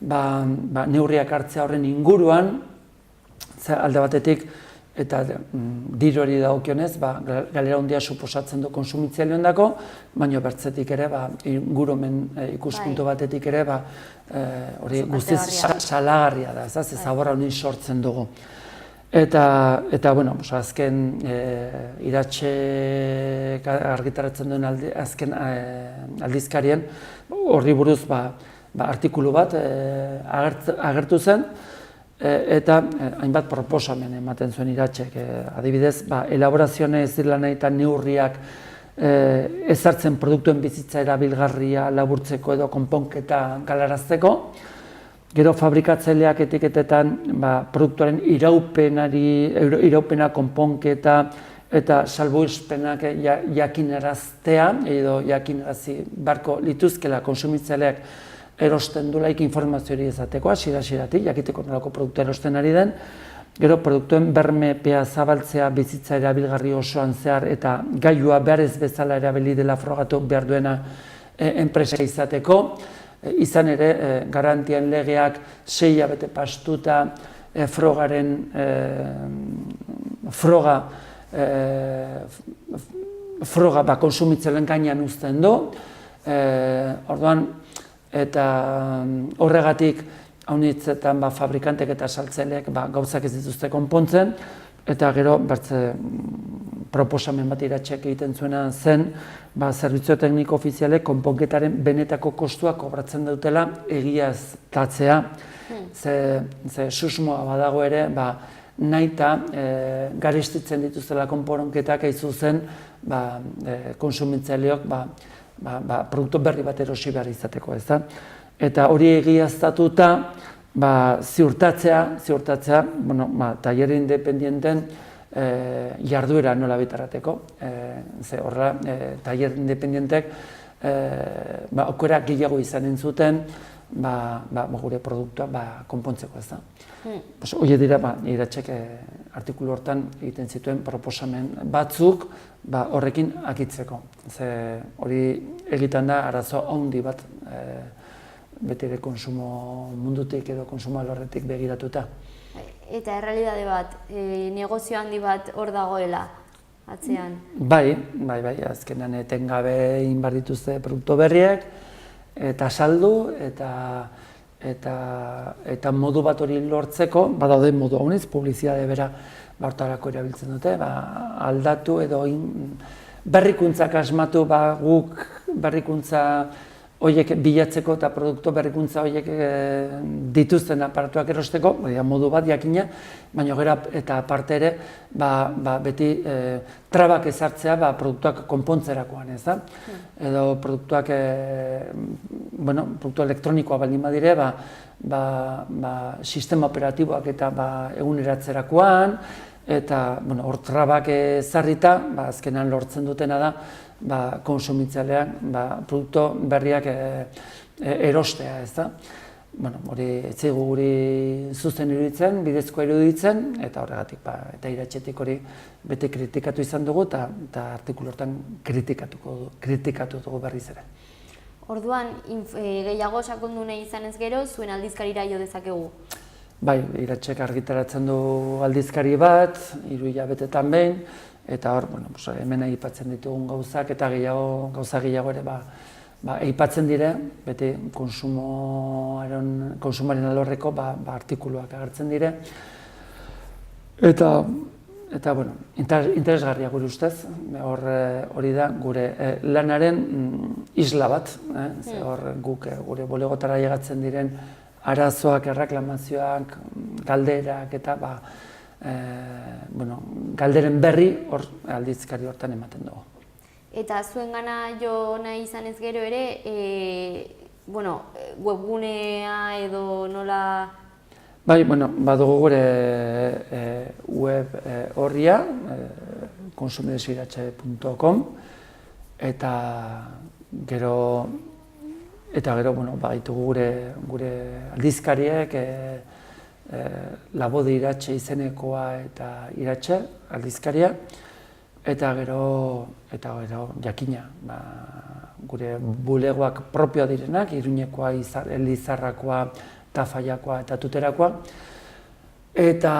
neurriak hartzea horren inguruan, alde batetik, eta diruari dagokionez, galera handia suposatzen du kontsumitzaileondako, baina bertzetik ere, ingurumen ikuspuntu batetik ere, hori guztiz salagarria da, ez zaborra honin sortzen dugu. Eta, azken Iratxek argitaratzen duen azken aldizkarien, horri buruz artikulu bat agertu zen, eta hainbat proposamen ematen zuen Iratxek. Adibidez, elaborazioa ez dira nahi eta neurriak ezartzen produktuen bizitza erabilgarria laburtzeko edo konponketa galarazteko. Gero fabrikatzaileak etiketetan produktuaren iraupena, konponketa eta salbuespenak jakinaraztea edo jakinarazi beharko lituzkela kontsumitzaileak erosten dulaik informazio hori ezateko, hasieratik, jakiteko nolako produktu erosten ari den. Gero produktuen bermepea zabaltzea bizitza erabilgarri osoan zehar eta gailua behar ez bezala erabili dela frogatu behar duena enpresa izateko. Izan ere, garantien legeak 6 hilabete pastuta froga kontsumitzaileen gainean uzten du. Orduan, eta horregatik haunitzetan fabrikantek eta saltzaileek gauzak ez dituzte konpontzen, eta gero proposamen bat Iratxek egiten zuena zen, zerbitzu tekniko ofizialek konponketaren benetako kostua kobratzen dutela egiaztatzea. Ze susmoa badago ere, nahita garestitzen dituztela konponketak zuzen konsumitzaileok produktu berri bat erosi behar izateko, ez da? Eta hori egiaztatuta, ziurtatzea, taller independienten jarduera nola bitarateko. Ze horrela, taller independientek aukera gehiago izanen zuten gure produktua konpontzeko, ez da. Horiek dira, Iratxek artikulu hortan egiten zituen proposamen batzuk horrekin akitzeko. Hori egiten da arazo handi bat beti ere konsumo mundutik edo konsumo alorretik begiratuta. Eta errealitate bat, negozio handi bat hor dagoela, atzean? Bai, azkenean etengabe egin behar dituzte produktu berriak, eta saldu, eta modu bat hori lortzeko, badaude modu hauniz, publizitate bera hortarako erabiltzen dute, aldatu edo berrikuntzak asmatu, guk berrikuntza horiek bilatzeko eta produktu berrikuntza horiek dituzten aparatuak erosteko, modu bat jakina, baina gero eta aparte ere beti trabak ezartzea produktuak konpontzerakoan, ez da? Edo produktuak, produktu elektronikoa baldin badire, sistema operatiboak eta eguneratzerakoan, eta hor trabak ezarrita, azkenan lortzen dutena da, konsumitzailean produktu berriak erostea, ez da. Hori ez zaigu guri zuzen iruditzen, bidezkoa iruditzen, eta horregatik, eta Iratxetik hori bete kritikatu izan dugu, eta artikulu hortan kritikatu dugu berriz ere. Orduan, gehiago sakondu nahi izanez gero, zuen aldizkarira jo dezakegu? Bai, Iratxek argitaratzen du aldizkari bat, 3 hilabetetan behin, eta hor, hemen aipatzen ditugun gauzak eta gauza gehiago ere aipatzen dire, beti konsumoaren alorreko artikuluak agertzen dire. Eta, interesgarria gure ustez, hori da gure lanaren isla bat, hor guk gure bulegotara llegatzen diren arazoak, erreklamazioak, galderak eta galderen berri aldizkari hortan ematen dugu. Eta zuen gana jo nahi izanez gero ere, webgunea edo nola... Bai, badugu gure web horria, consumidesiratxe.com, eta gero, baitugu gure aldizkariek, Labode Iratxe izenekoa eta Iratxe aldizkaria, eta gero jakina, gure bulegoak propioa direnak, Iruñekoa, Elizarrakoa, Tafaiakoa eta Tuterakoa, eta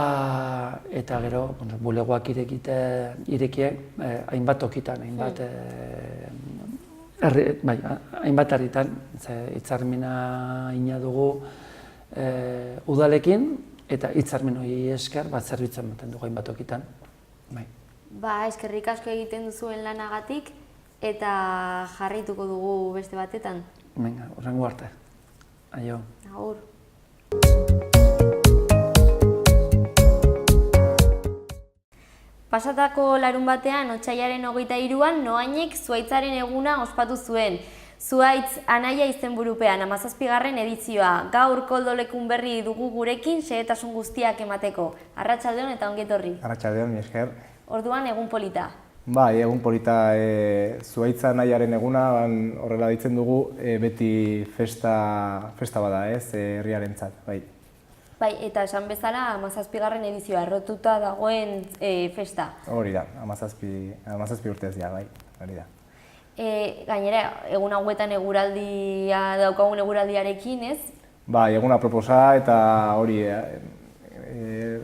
gero bulegoak irekie hainbat tokitan, hainbat herritan, hitzarmena ina dugu udalekin, eta hitzarmen hori esker zerbitzu ematen dugu hainbat tokitan. Eskerrik asko egiten duzuen lanagatik, eta jarraituko dugu beste batetan. Hurrengo arte. Aio. Agur. Pasatako larun batean, otsailaren 23an, Noainek Zuhaitzaren eguna ospatu zuen. Zuhaitz Anaia izenburupean 17. edizioa. Gaur Koldo berri dugu gurekin xehetasun guztiak emateko. Arratsaldeon eta ongi etorri. Arratsaldeon, mi esker. Orduan egun polita. Bai, egun polita. Zuhaitz Anaiaren eguna horrela ditzen dugu, beti festa bada, herriarentzat, bai. Bai, eta esan bezala 17. edizioa errotuta dagoen festa. Hori da, 17 urtez ja, bai, hori da. Gainera, egun hauetan daukagun eguraldiarekin, ez? Bai, eguna proposa eta hori,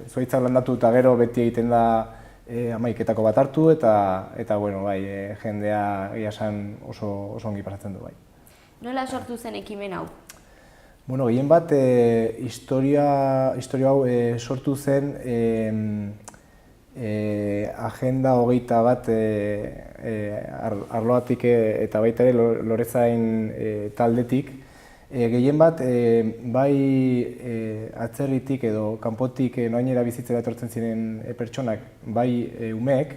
Zuhaitzan landatu eta gero beti egiten da 11etako bat hartu eta jendea esan oso ongi pasatzen du, bai. Nola sortu zen ekimen hau? Bueno, gehien bat, historia hau sortu zen Agenda 21 arloatik eta baita ere Lorezain taldetik. Gehien bat, bai atzerritik edo kanpotik Noainera bizitzera etortzen ziren pertsonak, bai umeek,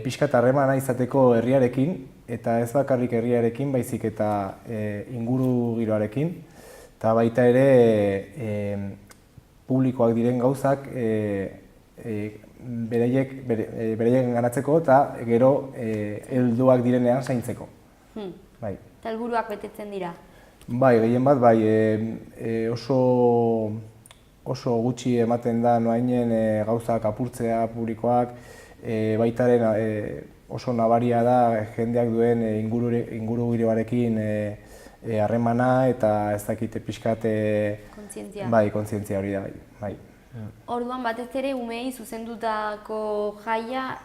pixkat harremana izateko herriarekin, eta ez bakarrik herriarekin, baizik eta inguru giroarekin, eta baita ere publikoak diren gauzak bereiek ganatzeko eta gero helduak direnean zaintzeko. Bai. Eta helburuak betetzen dira? Bai, gehien bat, bai, oso gutxi ematen da noainen gauzak apurtzea publikoak, baitaren oso nabaria da jendeak duen ingurugiroarekin harremana eta ez dakite pixkat Kontzientzia. bai, kontzientzia hori da, bai. Orduan batez ere umei zuzendutako jaia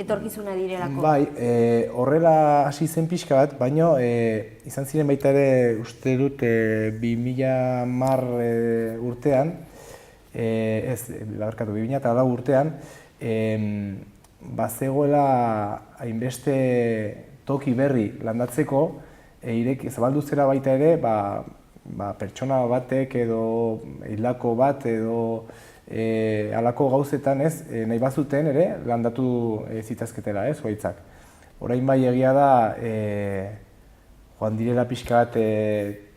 etorkizuna direlako. Bai, horrela hasi zen pixka bat, baina izan ziren baita ere uste dut 2010 urtean, 2004 urtean, bazegoela hainbeste toki berri landatzeko, zabaldu zera baita ere, pertsona batek edo hildako bat edo halako gauzetan nahi bazuten ere landatu zitazketela, zuhaitzak. Orain bai egia da, joan direla pixka bat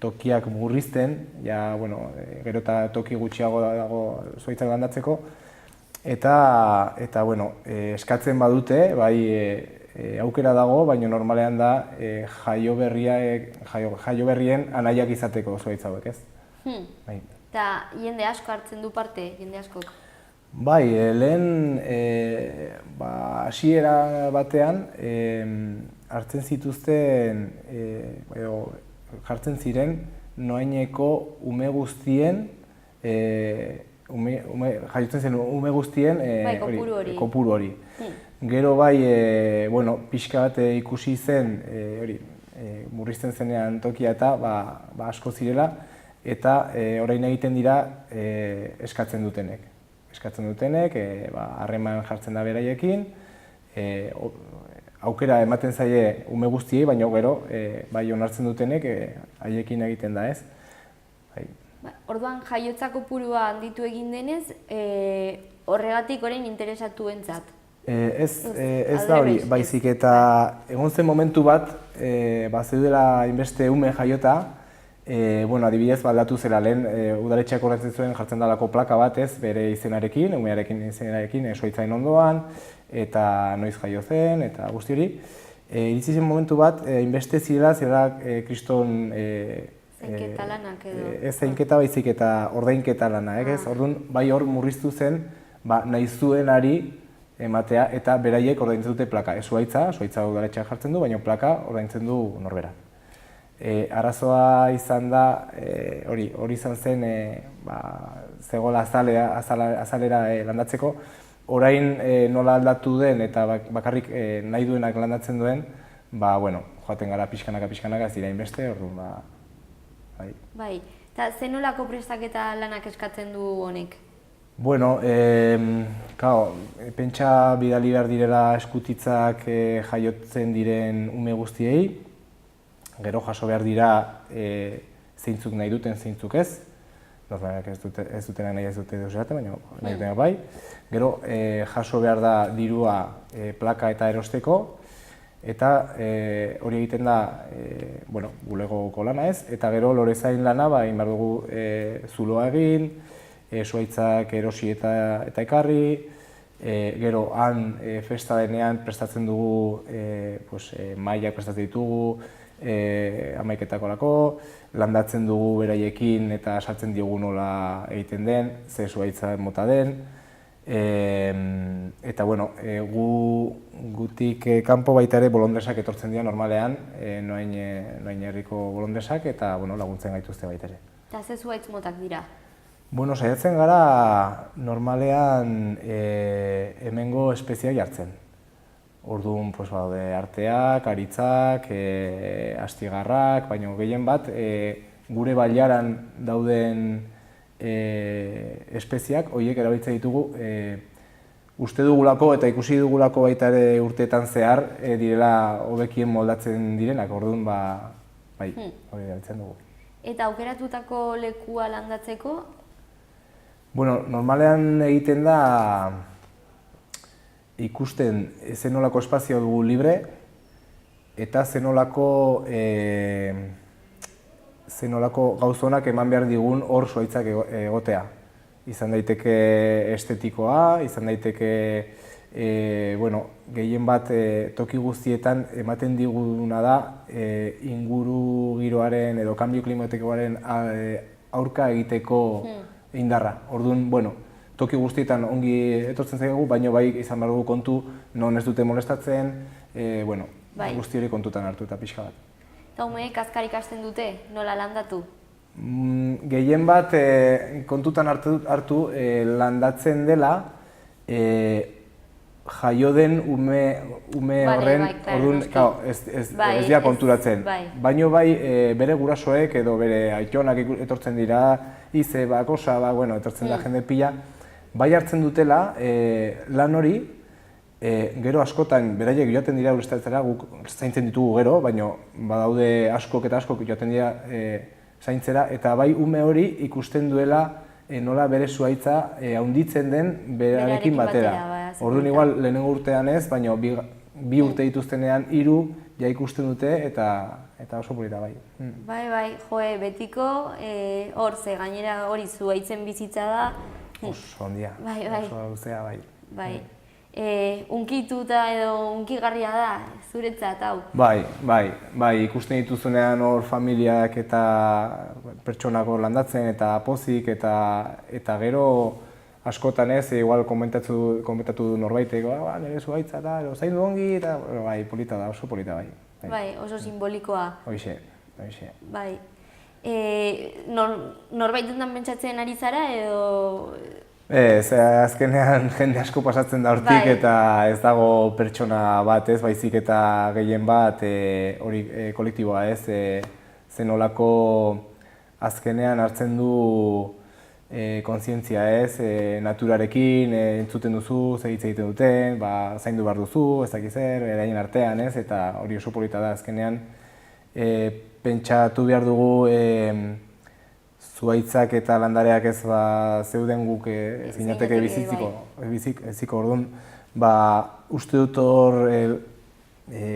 tokiak murrizten, gero eta toki gutxiago dago zuhaitzak landatzeko, eta eskatzen badute, bai aukera dago, baina normalean da jaio berrien anaiak izateko zuhaitz hauek, ez? Eta jende asko hartzen du parte, jende askok? Bai, lehen hasiera batean hartzen zituzten, jartzen ziren noaineko ume guztien, jaiotzen zen ume guztien kopuru hori. Gero bai, pixka bat ikusi zen, murrizten zenean tokia eta asko zirela, eta orain egiten dira eskatzen dutenek. Eskatzen dutenek, harreman jartzen da beraiekin, aukera ematen zaie ume guztiei, baina gero bai onartzen dutenek haiekin egiten da, ez? Orduan jaiotza kopurua handitu egin denez, horregatik orain interesatuentzat? Ez da hori, baizik eta egon zen momentu bat, zeudela inbeste ume jaiota, adibidez aldatu zela lehen, udaletxeak horretzen zuen jartzen dalako plaka bat bere izenarekin, umearekin izenarekin, zuhaitzain ondoan, eta noiz jaio zen, eta guzti hori. Iritsi zen momentu bat, inbeste zirela kriston... Zainketa lanak edo? Ez zainketa baizik eta ordainketa lana, ez? Orduan, bai hor murriztu zen, nahi zuenari ematea, eta beraiek ordaintzen dute plaka. Ez zuhaitza udaletxeak jartzen du, baina plaka ordaintzen du norbera. Arazoa izan da, hori izan zen, zegoela azalera landatzeko, orain nola aldatu den eta bakarrik nahi duenak landatzen duen, joaten gara pixkanaka ez dira inbeste, orduan, bai. Bai, eta zenolako prestaketa lanak eskatzen du honek? Bueno, pentsa bidali behar direla eskutitzak jaiotzen diren ume guztiei, gero jaso behar dira zeintzuk nahi duten, zeintzuk ez. Normaleak ez dutena nahi ez dute deuseraten, baina nahi dutena bai. Gero jaso behar da dirua plaka eta erosteko, eta hori egiten da bulegoko lana ez, eta gero lorezain lana egin behar dugu zuloa egin, zuhaitzak erosi eta ekarri, gero han festa denean prestatzen dugu, mailak prestatzen ditugu, hamaiketakorako, landatzen dugu beraiekin eta sartzen diogu nola egiten den, ze zuhaitza mota den. Eta gutik kanpo baita ere bolondresak etortzen dira normalean, noain herriko bolondresak eta laguntzen gaituzte baita ere. Eta ze zuhaitz motak dira? Saiatzen gara normalean hemengo espeziak jartzen. Orduan, arteak, aritzak, astigarrak, baina gehien bat gure bailaran dauden espeziak, horiek erabiltzen ditugu uste dugulako eta ikusi dugulako baita ere urteetan zehar direla hobekien moldatzen direnak, orduan bai, hori erabiltzen dugu. Eta aukeratutako lekua landatzeko? Normalean egiten da ikusten zenolako espazio dugu libre eta zenolako gauzonak eman behar digun hor zuhaitzak egotea. Izan daiteke estetikoa, izan daiteke bueno, gehien bat toki guztietan ematen diguna da inguru giroaren edo kanbio klimatikoaren aurka egiteko indarra. Orduan, bueno, toki guztietan ongi etortzen zaigu, baina bai izan behar dugu kontu non ez dute molestatzen, bueno, guzti hori kontutan hartu eta pixka bat. Eta umeek azkar ikasten dute, nola landatu? Gehien bat kontutan hartu landatzen dela jaio den ume horren, orduan ez dira konturatzen. Baina bai bere gurasoek edo bere aitonak etortzen dira, izeba, kosa, bueno, etortzen da jende pila, bai hartzen dutela lan hori, gero askotan beraiek joaten dira urestatzera, guk zaintzen ditugu gero, baina badaude askok eta askok joaten dira zaintzera, eta bai ume hori ikusten duela nola bere zuhaitza handitzen den berarekin batera. Orduan igual lehenengo urtean ez, baina bi urte dituztenean 3 ja ikusten dute eta oso polita bai. Bai, joe, betiko hor ze gainera hori zuhaitzen bizitza da. Oso handia, oso luzea bai. Bai. Unkituta edo unkigarria da zuretzat hau? Bai, ikusten dituzunean hor familiak eta pertsonako landatzen eta pozik eta gero askotan ez, igual komentatu du norbaitek, nire zuhaitza eta zaindu ongi eta bai, polita da, oso polita bai. Bai, oso simbolikoa. Hoixe. Bai. Norbaitetan pentsatzen ari zara edo... Azkenean jende asko pasatzen da hortik eta ez dago pertsona bat ez, baizik eta gehien bat hori kolektiboa ez, zenolako azkenean hartzen du kontzientzia ez, naturarekin entzuten duzu, hitz egiten duten, zaindu behar duzu, ez dakiz zer, beraien artean ez, eta hori oso polita da azkenean. Pentsatu behar dugu zuhaitzak eta landareak ez zeuden guk zinateke biziko orduan, uste dut hor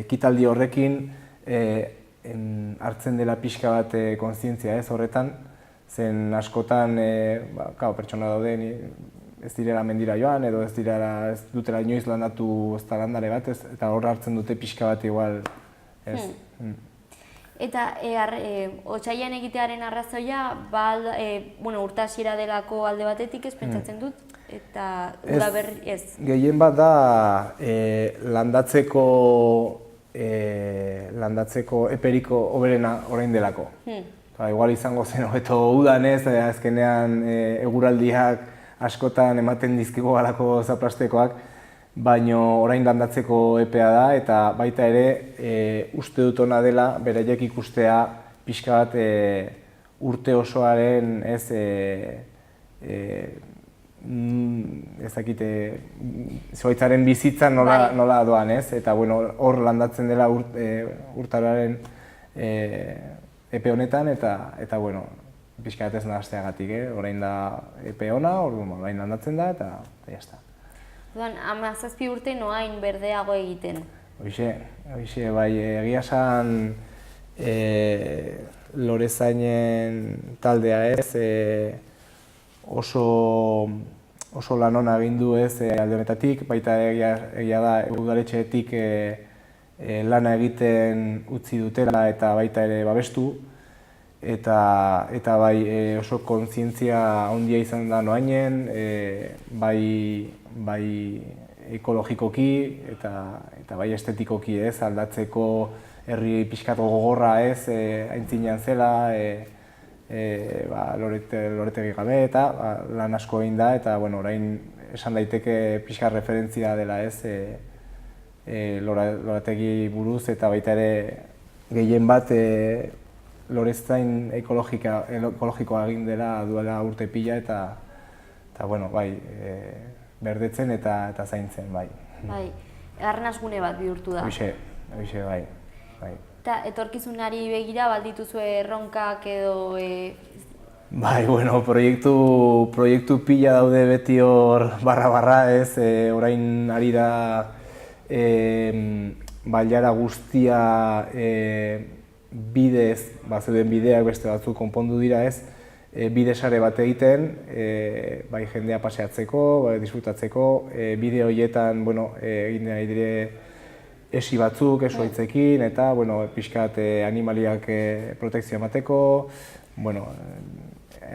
ekitaldi horrekin hartzen dela pixka bat kontzientzia ez horretan, zen askotan pertsona dauden ez direla mendira joan edo ez dutela inoiz landatu ez da landare bat ez, eta hor hartzen dute pixka bat igual ez. Eta otsailean egitearen arrazoia, urte hasiera delako alde batetik ez pentsatzen dut, eta ura berri ez? Gehien bat da landatzeko eperiko hoberena orain delako. Igual izango zen hobeto udan ez, azkenean eguraldiak askotan ematen dizkigu halako zaplastekoak, baina orain landatzeko epea da eta baita ere uste dut ona dela beraiek ikustea pixka bat urte osoaren ez zuhaitzaren bizitza nola doan ez, eta hor landatzen dela urtaroaren epe honetan eta pixka bat ez nahazteagatik, orain da epe ona, orain landatzen da eta jazta. 17 urte noain berdeago egiten? Hoxe, bai, egia esan Lorezainen taldea ez, oso lan ona egin du ez alde honetatik, baita egia da udaletxeetik lana egiten utzi dutela eta baita ere babestu, eta bai oso kontzientzia handia izan da noainen, bai ekologikoki eta bai estetikoki ez, aldatzeko herri pixkatu gogorra ez, aintzinean zela, loretegi gabe eta lan asko egin da, eta orain esan daiteke pixka referentzia dela ez, lorategi buruz eta baita ere gehien bat Lorezain ekologikoa egin dela duela urte pila eta bai, berdetzen eta zaintzen, bai. Bai, arnasgune bat bihurtu da. Hoxe, bai. Eta etorkizunari begira baldituzue erronkak edo... Bai, proiektu pila daude beti hor barra ez, orain ari da bailara guztia bidez, zeuden bideak beste batzuk konpondu dira ez, bide sare bat egiten, bai jendea paseatzeko, bai disfrutatzeko, bide horietan, bueno, egin nahi dire esi batzuk, esuaitzekin, eta, bueno, pixkat animaliak protekzioa emateko, bueno,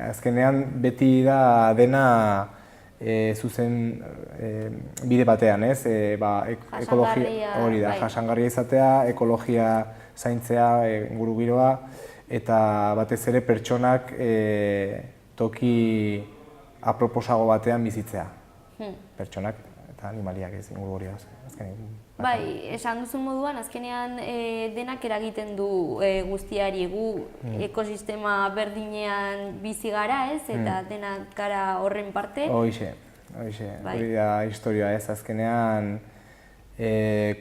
azkenean beti da dena zuzen bide batean, ez? Jasangarria, hori da, bai. jasangarria izatea, ekologia zaintzea, ingurugiroa, eta batez ere pertsonak toki aproposago batean bizitzea. Pertsonak eta animaliak ez ingurugiroa. Bai, esan duzun moduan, azkenean denak eragiten du guztiari, gu ekosistema berdinean bizi gara, ez? Eta denak gara horren parte. Hoxe, hori da historia, ez? Azkenean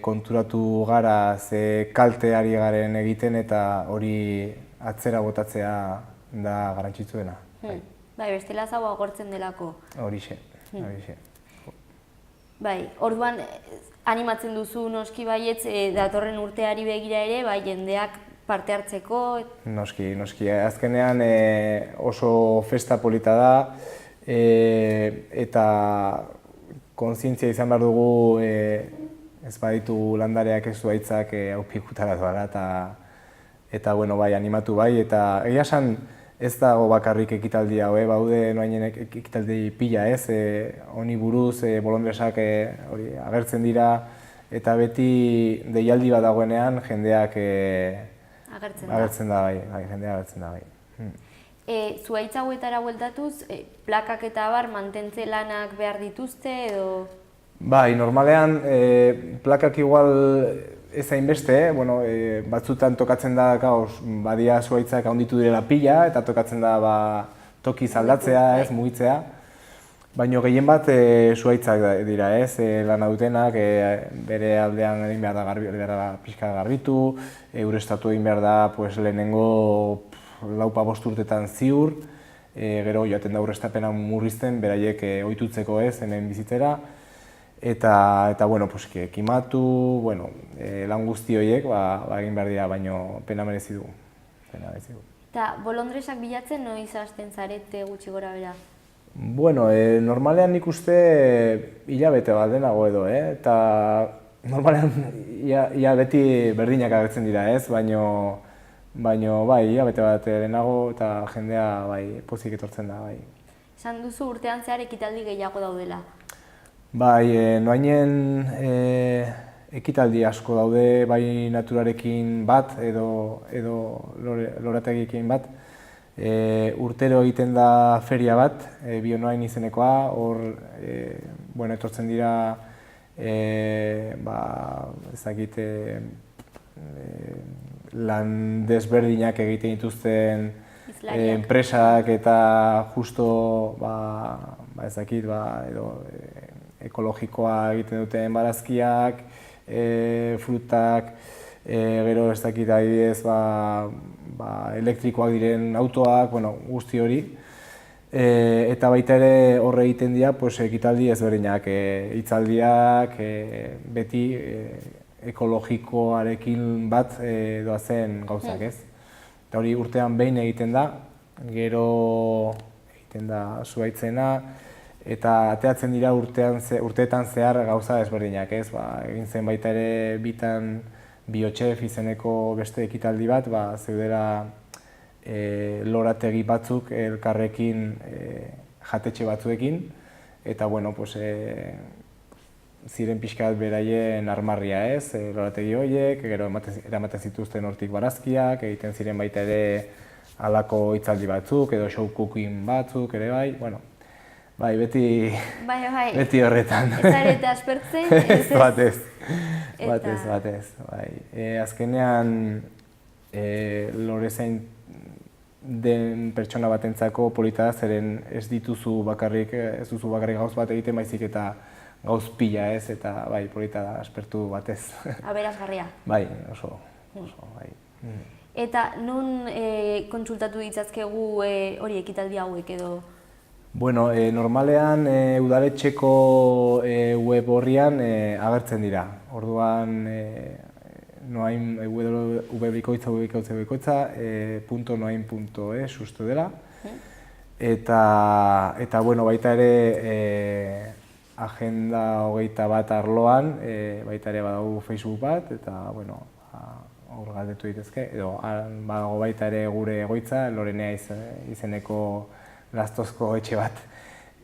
konturatu gara ze kalte ari garen egiten eta hori atzera botatzea da garrantzitsuena. Bai, bestela zaua agortzen delako. Horixe. Bai, orduan animatzen duzu noski baietz datorren urteari begira ere, bai jendeak parte hartzeko. Noski. Azkenean oso festa polita da eta kontzientzia izan behar dugu ez baditu landareak ez zuaitzak aupikutara doala eta bueno, bai, animatu bai, eta egia esan ez dago bakarrik ekitaldi hau, baude noainen ekitaldi pila ez, honi buruz, bolondresak agertzen dira, eta beti deialdi bat dagoenean jendeak agertzen da bai. Zuhaitz hauetara bueltatuz, plakak eta abar mantentze lanak behar dituzte edo? Bai, normalean plakak igual ez hainbeste, batzutan tokatzen da, badia zuhaitzak handitu direla pila, eta tokatzen da toki aldatzea, ez, mugitzea. Baina gehien bat zuhaitzak dira, ez, lana dutenak, bere aldean egin behar da pixka garbitu, urestatu egin behar da lehenengo 4-5 urtetan ziur, gero joaten da urrestapena murrizten, beraiek ohitutzeko ez, hemen bizitzera. Eta bueno, kimatu, lan guzti horiek egin behar dira, baina pena merezi du. Eta bolondresak bilatzen noiz hasten zarete gutxi gora bera? Normalean nik uste hilabete bat denago edo, eta normalean ia beti berdinak agertzen dira ez, baina bai, hilabete bat denago eta jendea pozik etortzen da. Esan duzu urtean zehar ekitaldi gehiago daudela? Bai, noainen ekitaldi asko daude, bai naturarekin bat edo lorategiekin bat. Urtero egiten da feria bat, Bionoain izenekoa, hor etortzen dira lan desberdinak egiten dituzten enpresak eta justo ekologikoa egiten duten barazkiak, frutak, gero ez dakit adibidez elektrikoak diren autoak, guzti hori. Eta baita ere horre egiten dira ekitaldi ezberdinak, hitzaldiak, beti ekologikoarekin bat doazen gauzak ez. Eta hori urtean behin egiten da, gero egiten da zuhaitzena, eta ateatzen dira urteetan zehar gauza ezberdinak ez. Egin zen baita ere bitan Biochef izeneko beste ekitaldi bat, zeudela lorategi batzuk elkarrekin jatetxe batzuekin, eta ziren pixkat beraien armarria ez, lorategi horiek, gero eramaten zituzten hortik barazkiak, egiten ziren baita ere halako hitzaldi batzuk, edo show cooking batzuk ere bai, beti horretan. Ez zarete aspertzen? Batez. Azkenean, lorezain den pertsona batentzako polita da, zeren ez duzu bakarrik gauz bat egiten, baizik eta gauz pila ez, eta polita da aspertu batez. Aberasgarria? Bai, oso. Eta non kontsultatu ditzazkegu hori ekitaldi hauek edo? Normalean udaletxeko web horrian agertzen dira. Orduan www.noain.es uste dela. Eta bueno, baita ere Agenda 21 arloan, baita ere badago Facebook bat, eta bueno, hor galdetu ditezke, edo badago baita ere gure egoitza, Lorenea izeneko Lastozko etxe bat.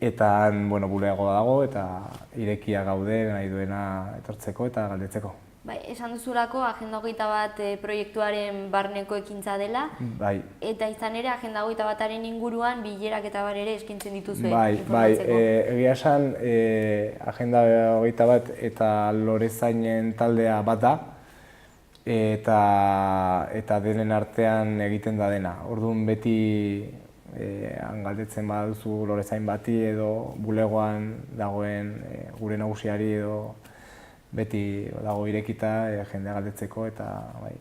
Eta bueno, buleago dago eta irekia gaude nahi duena etortzeko eta galdetzeko. Bai, esan duzulako Agenda 21 proiektuaren barneko ekintza dela, Bai. eta izan ere Agenda 21aren inguruan bilerak eta bar ere eskaintzen dituzue Bai, informatzeko. Egia esan Agenda 21 eta Lorezainen taldea bat da, eta denen artean egiten da dena. Orduan beti galdetzen baduzu Lorezain bati edo bulegoan dagoen gure nagusiari edo beti dago irekita jendea galdetzeko eta bai.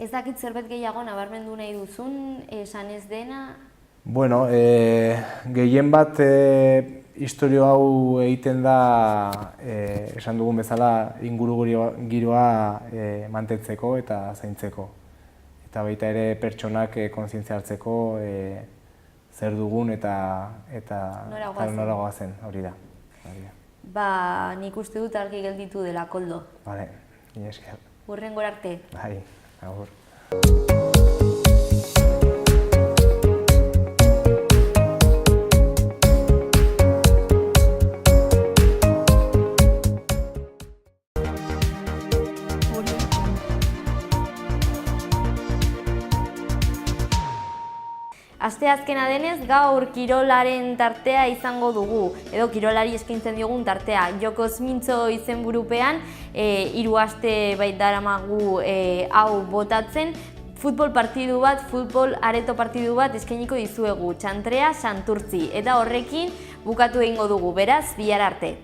Ez dakit zerbait gehiago nabarmendu nahi duzun, esan ez dena? Bueno, gehien bat istorio hau egiten da, esan dugun bezala, inguru giroa mantentzeko eta zaintzeko. Eta baita ere pertsonak kontzientzia hartzeko zer dugun eta nora goazen, hori da. Ba, nik uste dut argi gelditu dela, Koldo. Bale, mila esker. Hurrengora arte. Bai, agur. Asteazkena denez, gaur kirolaren tartea izango dugu, edo kirolari eskaintzen diogun tartea. Jokoz Mintzo izenburupean, 3 aste bait daramagu hau botatzen, futbol partidu bat, futbol areto partidu bat eskainiko dizuegu, Txantrea Santurtzi, eta horrekin bukatu egingo dugu, beraz, bihar arte.